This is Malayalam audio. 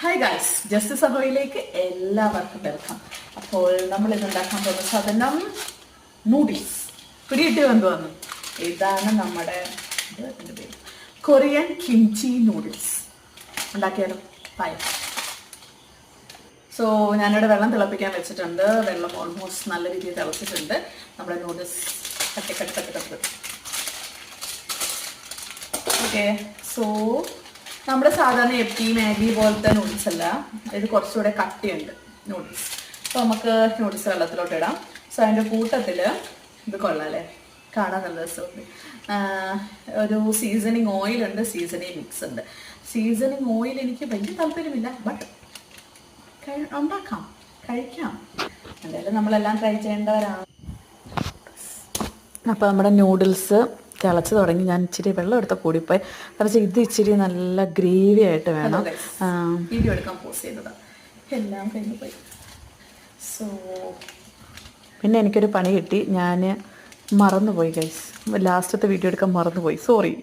ഹായ് ഗായ്സ്, ജസ്റ്റിസ് സഹോയിലേക്ക് എല്ലാവർക്കും വെൽക്കം. അപ്പോൾ നമ്മൾ ഇന്ന് ഉണ്ടാക്കാൻ പോകുന്ന സാധനം നൂഡിൽസ്. പിടിയിട്ട് കൊണ്ടുവന്നു. ഇതാണ് നമ്മുടെ പേര്, കൊറിയൻ കിംചി നൂഡിൽസ്. ഉണ്ടാക്കിയാലോ? പായം. സോ ഞാനിവിടെ വെള്ളം തിളപ്പിക്കാൻ വെച്ചിട്ടുണ്ട്. വെള്ളം ഓൾമോസ്റ്റ് നല്ല രീതിയിൽ തിളച്ചിട്ടുണ്ട്. നമ്മുടെ നൂഡിൽസ് കട്ടി. ഓക്കെ, സോ നമ്മുടെ സാധാരണ എപ്പി മാഗി പോലത്തെ നൂഡിൽസ് അല്ല, ഇത് കുറച്ചുകൂടെ കട്ടിയുണ്ട് നൂഡിൽസ്. അപ്പോൾ നമുക്ക് നൂഡിൽസ് വെള്ളത്തിലോട്ട് ഇടാം. സോ അതിൻ്റെ കൂട്ടത്തിൽ ഇത് കൊള്ളാമല്ലേ, കാണാൻ നല്ല രസമുണ്ട്. ഒരു സീസണിങ് ഓയിലുണ്ട്, സീസണിങ് മിക്സ് ഉണ്ട്. സീസണിങ് ഓയിൽ എനിക്ക് വലിയ താല്പര്യമില്ല, ബട്ട് ഉണ്ടാക്കാം, കഴിക്കാം. എന്തായാലും നമ്മളെല്ലാം ട്രൈ ചെയ്യേണ്ടവരാണ്. അപ്പോൾ നമ്മുടെ നൂഡിൽസ് തിളച്ച് തുടങ്ങി. ഞാൻ ഇച്ചിരി വെള്ളം എടുത്ത കൂടിപ്പോയി. കാരണം ഇത് ഇച്ചിരി നല്ല ഗ്രേവി ആയിട്ട് വേണം. വീഡിയോ എടുക്കാൻ പോസ്റ്റ് ചെയ്തതാണ്, എല്ലാം കഴിഞ്ഞ് പോയി. സോ പിന്നെ എനിക്കൊരു പണി കിട്ടി. ഞാൻ മറന്നുപോയി ഗൈസ്, ലാസ്റ്റത്തെ വീഡിയോ എടുക്കാൻ മറന്നുപോയി, സോറി.